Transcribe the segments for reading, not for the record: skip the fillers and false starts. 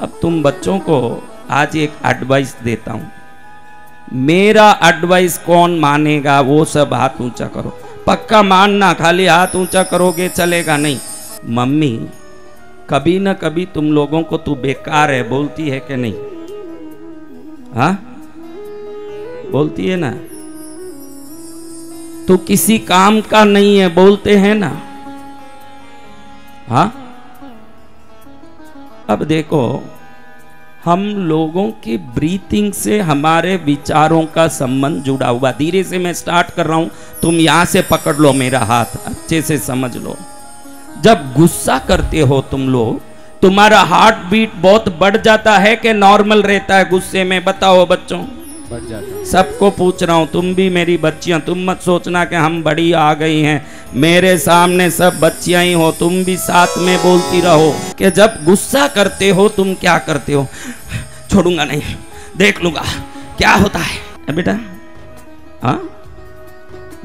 अब तुम बच्चों को आज एक एडवाइस देता हूं। मेरा एडवाइस कौन मानेगा? वो सब हाथ ऊंचा करो। पक्का मानना, खाली हाथ ऊंचा करोगे चलेगा नहीं। मम्मी कभी ना कभी तुम लोगों को तू बेकार है बोलती है कि नहीं? हाँ बोलती है ना। तू किसी काम का नहीं है बोलते हैं ना। हाँ अब देखो, हम लोगों की ब्रीथिंग से हमारे विचारों का संबंध जुड़ा हुआ। धीरे से मैं स्टार्ट कर रहा हूं, तुम यहां से पकड़ लो मेरा हाथ, अच्छे से समझ लो। जब गुस्सा करते हो तुम लोग, तुम्हारा हार्ट बीट बहुत बढ़ जाता है कि नॉर्मल रहता है गुस्से में? बताओ बच्चों। बढ़ जाता है। सबको पूछ रहा हूं, तुम भी मेरी बच्चियां, तुम मत सोचना कि हम बड़ी आ गई हैं। मेरे सामने सब बच्चियां ही हो, तुम भी साथ में बोलती रहो कि जब गुस्सा करते हो तुम क्या करते हो? छोड़ूंगा नहीं, देख लूंगा क्या होता है बेटा। हाँ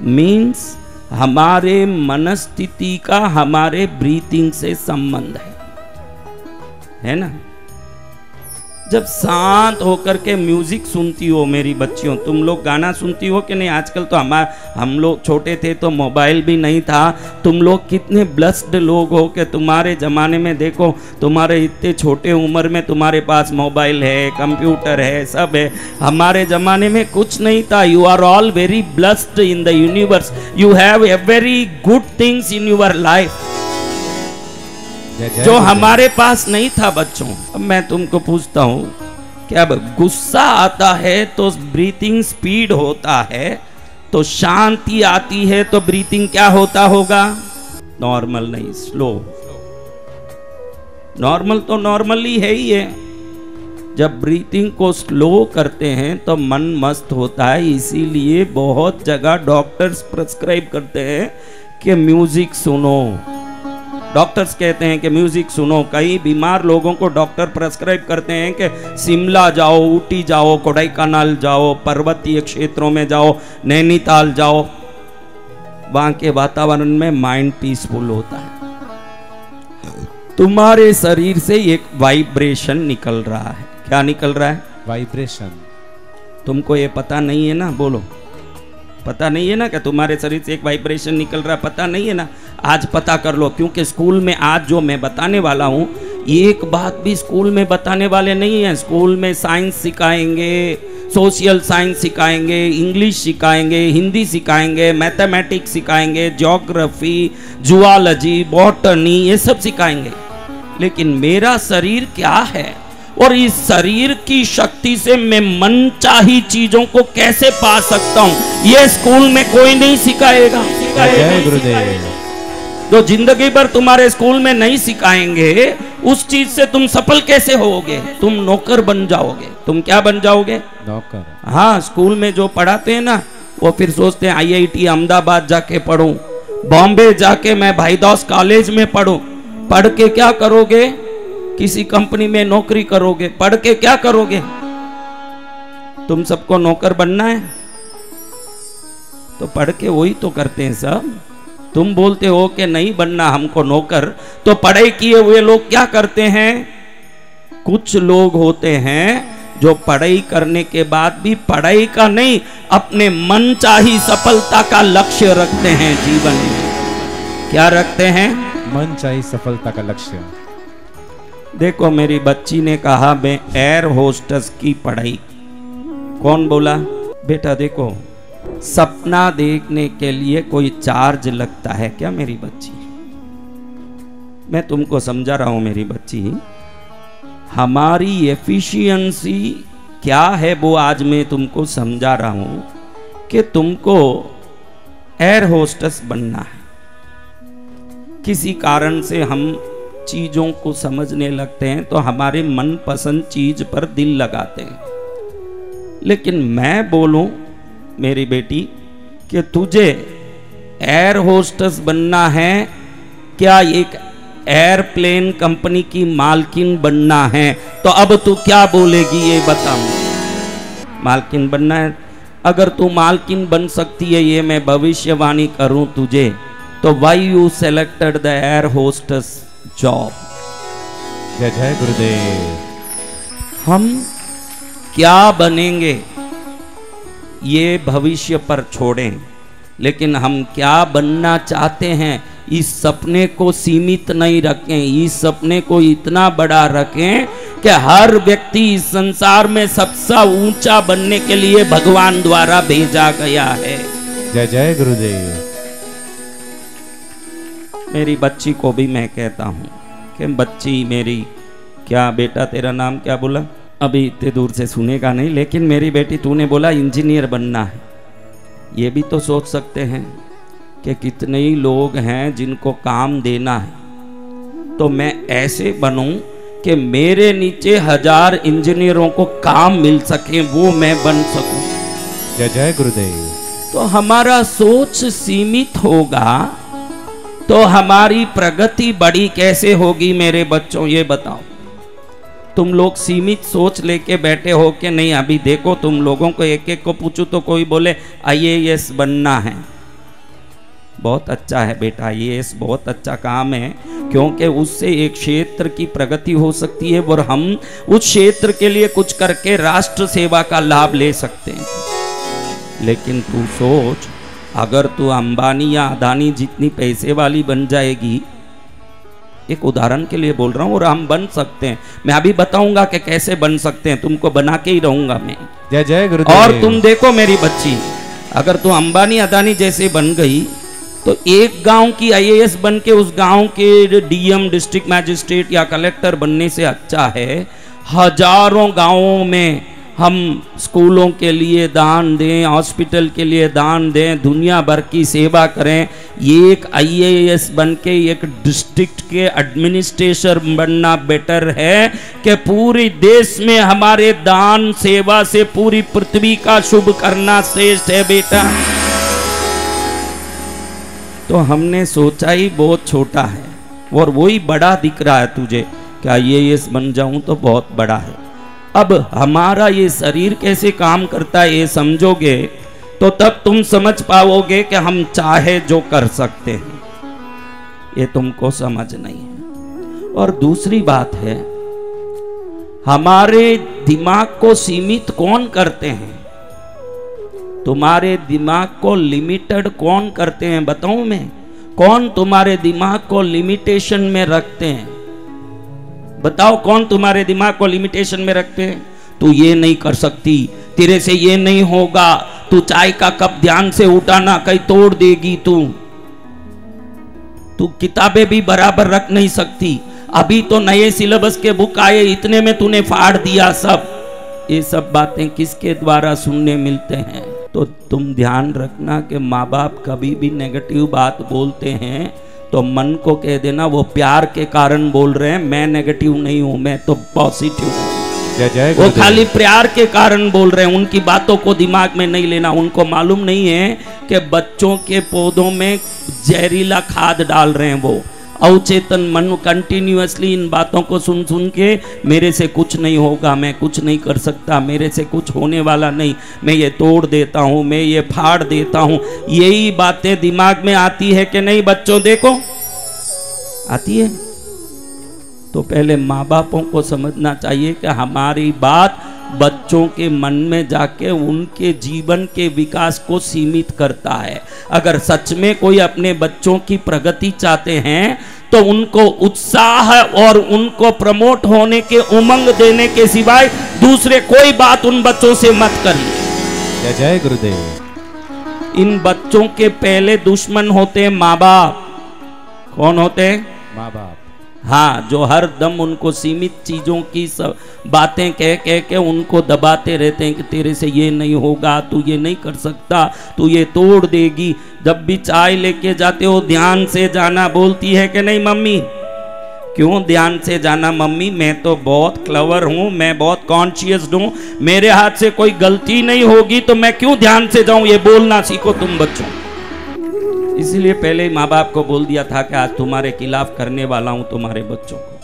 मीन्स हमारे मनस्थिति का हमारे ब्रीथिंग से संबंध है ना। जब शांत होकर के म्यूजिक सुनती हो मेरी बच्चियों, तुम लोग गाना सुनती हो कि नहीं? आजकल तो हम लोग छोटे थे तो मोबाइल भी नहीं था। तुम लोग कितने ब्लेस्ड लोग हो कि तुम्हारे ज़माने में देखो, तुम्हारे इतने छोटे उम्र में तुम्हारे पास मोबाइल है, कंप्यूटर है, सब है। हमारे ज़माने में कुछ नहीं था। You are all very blessed in the universe. You have a very good things in your life जो हमारे पास नहीं था बच्चों। अब मैं तुमको पूछता हूं कि अब गुस्सा आता है तो ब्रीथिंग स्पीड होता है, तो शांति आती है तो ब्रीथिंग क्या होता होगा? नॉर्मल नहीं, स्लो। नॉर्मल तो नॉर्मली है ही है। जब ब्रीथिंग को स्लो करते हैं तो मन मस्त होता है। इसीलिए बहुत जगह डॉक्टर्स प्रिस्क्राइब करते हैं कि म्यूजिक सुनो। डॉक्टर्स कहते हैं कि म्यूजिक सुनो। कई बीमार लोगों को डॉक्टर प्रेस्क्राइब करते हैं कि शिमला जाओ, ऊटी जाओ, कोडाईकनाल जाओ, पर्वतीय क्षेत्रों में जाओ, नैनीताल जाओ। वहां के वातावरण में माइंड पीसफुल होता है। तुम्हारे शरीर से एक वाइब्रेशन निकल रहा है। क्या निकल रहा है? वाइब्रेशन। तुमको ये पता नहीं है ना? बोलो, पता नहीं है ना कि तुम्हारे शरीर से एक वाइब्रेशन निकल रहा है? पता नहीं है ना? आज पता कर लो, क्योंकि स्कूल में आज जो मैं बताने वाला हूँ, एक बात भी स्कूल में बताने वाले नहीं है। स्कूल में साइंस सिखाएंगे, सोशल साइंस सिखाएंगे, इंग्लिश सिखाएंगे, हिंदी सिखाएंगे, मैथमेटिक्स सिखाएंगे, ज्योग्राफी, जूलॉजी, बॉटनी, ये सब सिखाएंगे। लेकिन मेरा शरीर क्या है और इस शरीर की शक्ति से मैं मनचाही चीजों को कैसे पा सकता हूं, ये स्कूल में कोई नहीं सिखाएगा। जय गुरुदेव। जो जिंदगी भर तुम्हारे स्कूल में नहीं सिखाएंगे, उस चीज से तुम सफल कैसे होगे? तुम नौकर बन जाओगे। तुम क्या बन जाओगे? नौकर। हाँ, स्कूल में जो पढ़ाते हैं ना, वो फिर सोचते हैं IIT अहमदाबाद जाके पढ़ूं, बॉम्बे जाके मैं भाईदास कॉलेज में पढ़ूं। पढ़ के क्या करोगे? किसी कंपनी में नौकरी करोगे। पढ़ के क्या करोगे? तुम सबको नौकर बनना है तो पढ़ के वही तो करते हैं सब। तुम बोलते हो कि नहीं बनना हमको नौकर, तो पढ़ाई किए हुए लोग क्या करते हैं? कुछ लोग होते हैं जो पढ़ाई करने के बाद भी पढ़ाई का नहीं, अपने मनचाही सफलता का लक्ष्य रखते हैं जीवन में। क्या रखते हैं? मनचाही सफलता का लक्ष्य। देखो, मेरी बच्ची ने कहा मैं एयर होस्टेस की पढ़ाई। कौन बोला? बेटा देखो, सपना देखने के लिए कोई चार्ज लगता है क्या मेरी बच्ची? मैं तुमको समझा रहा हूं मेरी बच्ची। हमारी एफिशिएंसी क्या है वो आज मैं तुमको समझा रहा हूं कि तुमको एयर होस्टेस बनना है। किसी कारण से हम चीजों को समझने लगते हैं तो हमारे मनपसंद चीज पर दिल लगाते हैं। लेकिन मैं बोलूं मेरी बेटी कि तुझे एयर होस्टेस बनना है क्या एक एयरप्लेन कंपनी की मालकिन बनना है? तो अब तू क्या बोलेगी ये बता। मालकिन बनना है। अगर तू मालकिन बन सकती है, ये मैं भविष्यवाणी करूं तुझे, तो why you selected the air hostess job? जय जय गुरुदेव। हम क्या बनेंगे ये भविष्य पर छोड़ें, लेकिन हम क्या बनना चाहते हैं इस सपने को सीमित नहीं रखें, इस सपने को इतना बड़ा रखें कि हर व्यक्ति इस संसार में सबसे ऊंचा बनने के लिए भगवान द्वारा भेजा गया है। जय जय गुरुदेव। मेरी बच्ची को भी मैं कहता हूँ कि बच्ची मेरी, क्या बेटा तेरा नाम क्या बोला? अभी इतने दूर से सुनेगा नहीं, लेकिन मेरी बेटी तूने बोला इंजीनियर बनना है। ये भी तो सोच सकते हैं कि कितने ही लोग हैं जिनको काम देना है, तो मैं ऐसे बनूं कि मेरे नीचे 1000 इंजीनियरों को काम मिल सके, वो मैं बन सकूं। जय जय गुरुदेव। तो हमारा सोच सीमित होगा तो हमारी प्रगति बड़ी कैसे होगी मेरे बच्चों, ये बताओ। तुम लोग सीमित सोच लेके बैठे हो कि नहीं, अभी देखो तुम लोगों को एक एक को पूछूं तो कोई बोले IAS बनना है। बहुत अच्छा है बेटा, IAS बहुत अच्छा काम है, क्योंकि उससे एक क्षेत्र की प्रगति हो सकती है और हम उस क्षेत्र के लिए कुछ करके राष्ट्र सेवा का लाभ ले सकते हैं। लेकिन तू सोच, अगर तू अंबानी या अदानी जितनी पैसे वाली बन जाएगी, एक उदाहरण के लिए बोल रहा हूं, और हम बन सकते हैं, मैं अभी बताऊंगा कि कैसे बन सकते हैं, तुमको बना के ही रहूंगा मैं। जय जय गुरुदेव। और तुम देखो मेरी बच्ची, अगर तू अंबानी अदानी जैसे बन गई तो एक गांव की IAS बन के उस गांव के DM, डिस्ट्रिक्ट मैजिस्ट्रेट या कलेक्टर बनने से अच्छा है हजारों गांवों में हम स्कूलों के लिए दान दें, हॉस्पिटल के लिए दान दें, दुनिया भर की सेवा करें। ये एक IAS बन के एक डिस्ट्रिक्ट के एडमिनिस्ट्रेटर बनना बेटर है कि पूरे देश में हमारे दान सेवा से पूरी पृथ्वी का शुभ करना श्रेष्ठ है बेटा। तो हमने सोचा ही बहुत छोटा है और वही बड़ा दिख रहा है तुझे कि IAS बन जाऊं तो बहुत बड़ा है। अब हमारा ये शरीर कैसे काम करता है ये समझोगे तो तब तुम समझ पाओगे कि हम चाहे जो कर सकते हैं, ये तुमको समझ नहीं है। और दूसरी बात है, हमारे दिमाग को सीमित कौन करते हैं? तुम्हारे दिमाग को लिमिटेड कौन करते हैं बताऊं मैं? कौन तुम्हारे दिमाग को लिमिटेशन में रखते हैं? बताओ कौन तुम्हारे दिमाग को लिमिटेशन में रखते हैं? तू ये नहीं कर सकती, तेरे से ये नहीं होगा, तू चाय का कप ध्यान से उठाना कहीं तोड़ देगी, तू किताबें भी बराबर रख नहीं सकती, अभी तो नए सिलेबस के बुक आए, इतने में तूने फाड़ दिया सब। ये सब बातें किसके द्वारा सुनने मिलते हैं? तो तुम ध्यान रखना कि माँ बाप कभी भी नेगेटिव बात बोलते हैं तो मन को कह देना वो प्यार के कारण बोल रहे हैं, मैं नेगेटिव नहीं हूं, मैं तो पॉजिटिव हूं। वो खाली प्यार के कारण बोल रहे हैं, उनकी बातों को दिमाग में नहीं लेना। उनको मालूम नहीं है कि बच्चों के पौधों में जहरीला खाद डाल रहे हैं। वो अवचेतन मन कंटिन्यूअसली इन बातों को सुन सुन के मेरे से कुछ नहीं होगा, मैं कुछ नहीं कर सकता, मेरे से कुछ होने वाला नहीं, मैं ये तोड़ देता हूँ, मैं ये फाड़ देता हूँ, यही बातें दिमाग में आती है कि नहीं बच्चों? देखो आती है। तो पहले माँ बापों को समझना चाहिए कि हमारी बात बच्चों के मन में जाके उनके जीवन के विकास को सीमित करता है। अगर सच में कोई अपने बच्चों की प्रगति चाहते हैं तो उनको उत्साह और उनको प्रमोट होने के उमंग देने के सिवाय दूसरे कोई बात उन बच्चों से मत करिए। जय जय गुरुदेव। इन बच्चों के पहले दुश्मन होते हैं माँ बाप। कौन होते हैं? माँ बाप। हाँ, जो हर दम उनको सीमित चीजों की सब बातें कह कह के उनको दबाते रहते हैं कि तेरे से ये नहीं होगा, तू ये नहीं कर सकता, तू ये तोड़ देगी। जब भी चाय लेके जाते हो ध्यान से जाना बोलती है कि नहीं मम्मी? क्यों ध्यान से जाना मम्मी? मैं तो बहुत क्लेवर हूँ, मैं बहुत कॉन्शियस हूँ, मेरे हाथ से कोई गलती नहीं होगी, तो मैं क्यों ध्यान से जाऊं? ये बोलना सीखो तुम बच्चों। इसलिए पहले ही माँ बाप को बोल दिया था कि आज तुम्हारे खिलाफ करने वाला हूं तुम्हारे बच्चों को,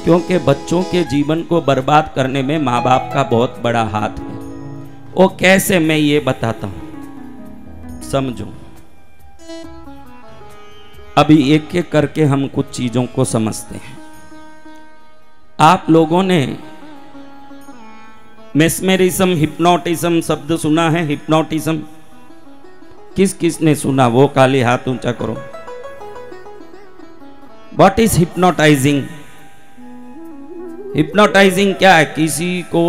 क्योंकि बच्चों के जीवन को बर्बाद करने में माँ बाप का बहुत बड़ा हाथ है। वो कैसे, मैं ये बताता हूं, समझो। अभी एक एक करके हम कुछ चीजों को समझते हैं। आप लोगों ने मेस्मेरिज्म, हिप्नोटिज्म शब्द सुना है? हिप्नोटिज्म किस किस ने सुना? वो खाली हाथ ऊंचा करो। What is hypnotising? हिप्नोटाइजिंग क्या है? किसी को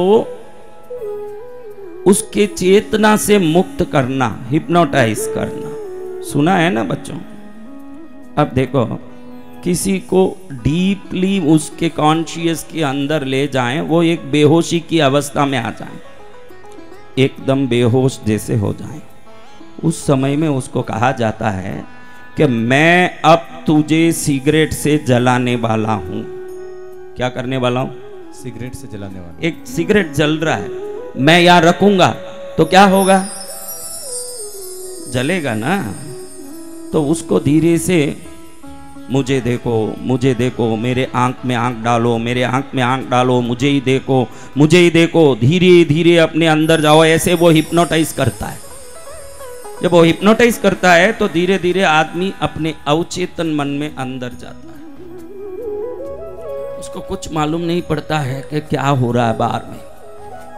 उसके चेतना से मुक्त करना, हिप्नोटाइज करना। सुना है ना बच्चों? अब देखो, किसी को डीपली उसके कॉन्शियस के अंदर ले जाएं, वो एक बेहोशी की अवस्था में आ जाएं, एकदम बेहोश जैसे हो जाएं, उस समय में उसको कहा जाता है कि मैं अब तुझे सिगरेट से जलाने वाला हूं। क्या करने वाला हूं? सिगरेट से जलाने वाला। एक सिगरेट जल रहा है, मैं यहां रखूंगा तो क्या होगा? जलेगा ना। तो उसको धीरे से मुझे देखो, मुझे देखो, मेरे आंख में आंख डालो, मेरे आंख में आंख डालो, मुझे ही देखो, मुझे ही देखो, धीरे धीरे अपने अंदर जाओ, ऐसे वो हिप्नोटाइज करता है। जब वो हिप्नोटाइज करता है तो धीरे धीरे आदमी अपने अवचेतन मन में अंदर जाता है, उसको कुछ मालूम नहीं पड़ता है कि क्या हो रहा है बाहर में।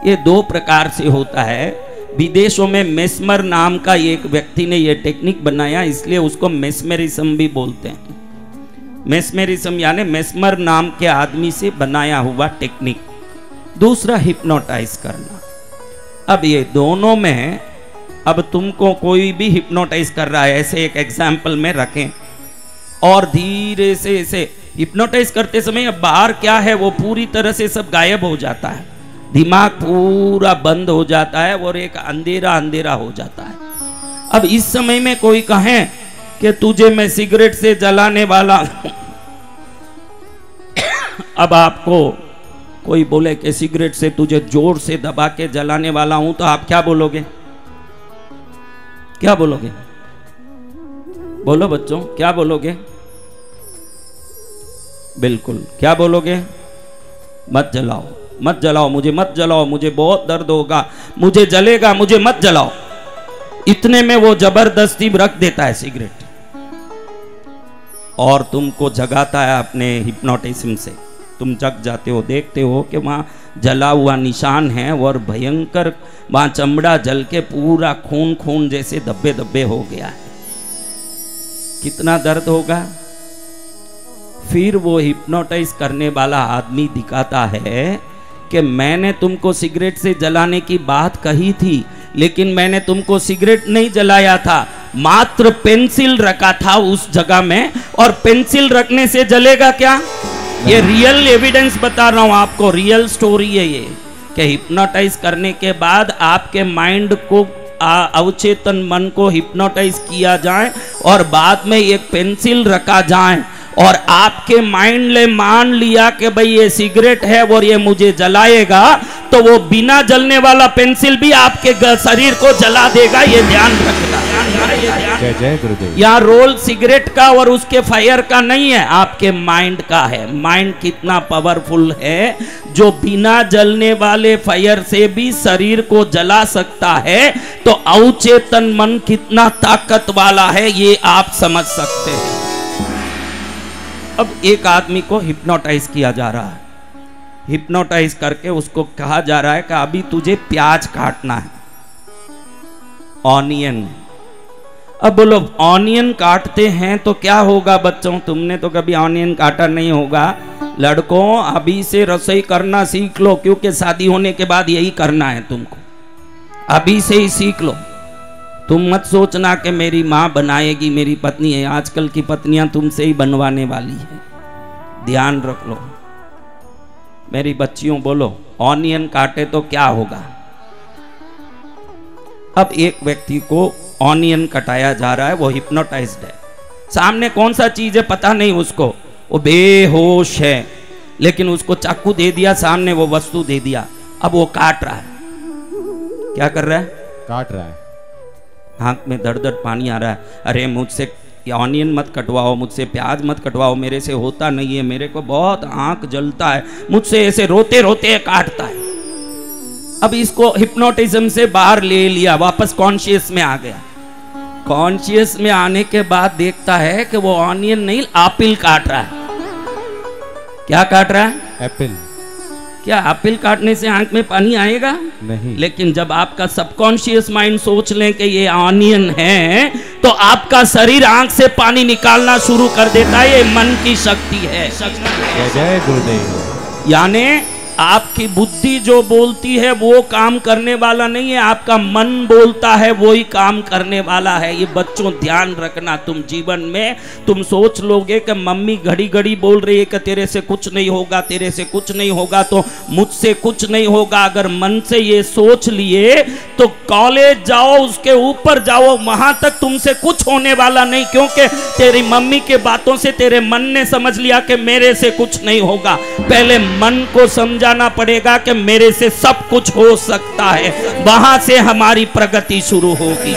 ये दो प्रकार से होता है। विदेशों में मेस्मर नाम का एक व्यक्ति ने यह टेक्निक बनाया, इसलिए उसको मेस्मेरिज्म भी बोलते हैं। मेस्मेरिज्म यानी मेस्मर नाम के आदमी से बनाया हुआ टेक्निक। दूसरा हिप्नोटाइज करना। अब ये दोनों में, अब तुमको कोई भी हिप्नोटाइज कर रहा है, ऐसे एक एग्जाम्पल में रखें, और धीरे से ऐसे हिप्नोटाइज करते समय अब बाहर क्या है वो पूरी तरह से सब गायब हो जाता है, दिमाग पूरा बंद हो जाता है और एक अंधेरा अंधेरा हो जाता है। अब इस समय में कोई कहे कि तुझे मैं सिगरेट से जलाने वाला अब आपको कोई बोले कि सिगरेट से तुझे जोर से दबा के जलाने वाला हूं, तो आप क्या बोलोगे? क्या बोलोगे? बोलो बच्चों, क्या बोलोगे? बिल्कुल, क्या बोलोगे? मत जलाओ, मत जलाओ, मुझे मत जलाओ, मुझे बहुत दर्द होगा, मुझे जलेगा, मुझे मत जलाओ। इतने में वो जबरदस्ती रख देता है सिगरेट और तुमको जगाता है अपने हिप्नोटिज्म से। तुम जग जाते हो, देखते हो कि वहाँ जला हुआ निशान है और भयंकर वहाँ चमड़ा जल के पूरा खून खून जैसे धब्बे धब्बे हो गया है। कितना दर्द होगा। फिर वो हिप्नोटाइज करने वाला आदमी दिखाता है कि मैंने तुमको सिगरेट से जलाने की बात कही थी, लेकिन मैंने तुमको सिगरेट नहीं जलाया था, मात्र पेंसिल रखा था उस जगह में, और पेंसिल रखने से जलेगा क्या? ये रियल एविडेंस बता रहा हूं आपको, रियल स्टोरी है ये, कि हिप्नोटाइज करने के बाद आपके माइंड को, अवचेतन मन को हिप्नोटाइज किया जाए और बाद में एक पेंसिल रखा जाए और आपके माइंड ने मान लिया कि भाई ये सिगरेट है और ये मुझे जलाएगा, तो वो बिना जलने वाला पेंसिल भी आपके शरीर को जला देगा। ये ध्यान रखना। जय जय गुरुदेव। यहाँ रोल सिगरेट का और उसके फायर का नहीं है, आपके माइंड का है। माइंड कितना पावरफुल है, जो बिना जलने वाले फायर से भी शरीर को जला सकता है। तो अवचेतन मन कितना ताकत वाला है ये आप समझ सकते हैं। अब एक आदमी को हिप्नोटाइज किया जा रहा है, हिप्नोटाइज करके उसको कहा जा रहा है कि अभी तुझे प्याज काटना है, ऑनियन। अब बोलो ऑनियन काटते हैं तो क्या होगा बच्चों? तुमने तो कभी ऑनियन काटा नहीं होगा। लड़कों अभी से रसोई करना सीख लो, क्योंकि शादी होने के बाद यही करना है तुमको, अभी से ही सीख लो। तुम मत सोचना कि मेरी माँ बनाएगी, मेरी पत्नी है। आजकल की पत्नियां तुमसे ही बनवाने वाली है, ध्यान रख लो। मेरी बच्चियों बोलो ऑनियन काटे तो क्या होगा? अब एक व्यक्ति को ऑनियन कटाया जा रहा है, वो हिप्नोटाइज्ड है, सामने कौन सा चीज है पता नहीं उसको, वो बेहोश है, लेकिन उसको चाकू दे दिया, सामने वो वस्तु दे दिया, अब वो काट रहा है। क्या कर रहा है? काट रहा है। आंख में दर्द दर्द पानी आ रहा है। अरे मुझसे ऑनियन मत कटवाओ, मुझसे प्याज मत कटवाओ, मेरे से होता नहीं है, मेरे को बहुत आंख जलता है, मुझसे ऐसे रोते रोते काटता है। अब इसको हिप्नोटिज्म से बाहर ले लिया, वापस कॉन्शियस में आ गया। कॉन्शियस में आने के बाद देखता है कि वो ऑनियन नहीं, एप्पल काट रहा है। क्या काट रहा है? एप्पल। क्या एप्पल काटने से आंख में पानी आएगा? नहीं। लेकिन जब आपका सबकॉन्शियस माइंड सोच लें कि ये ऑनियन है, तो आपका शरीर आंख से पानी निकालना शुरू कर देता है। ये मन की शक्ति है। जय जय गुरुदेव। यानी आपकी बुद्धि जो बोलती है वो काम करने वाला नहीं है, आपका मन बोलता है वो ही काम करने वाला है। ये बच्चों ध्यान रखना। तुम जीवन में तुम सोच लोगे कि मम्मी घड़ी घड़ी बोल रही है कि तेरे से कुछ नहीं होगा, तेरे से कुछ नहीं होगा, तो मुझसे कुछ नहीं होगा। अगर मन से ये सोच लिए तो कॉलेज जाओ, उसके ऊपर जाओ, वहां तक तुमसे कुछ होने वाला नहीं, क्योंकि तेरी मम्मी के बातों से तेरे मन ने समझ लिया कि मेरे से कुछ नहीं होगा। पहले मन को समझाना पड़ेगा कि मेरे से सब कुछ हो सकता है, वहां से हमारी प्रगति शुरू होगी।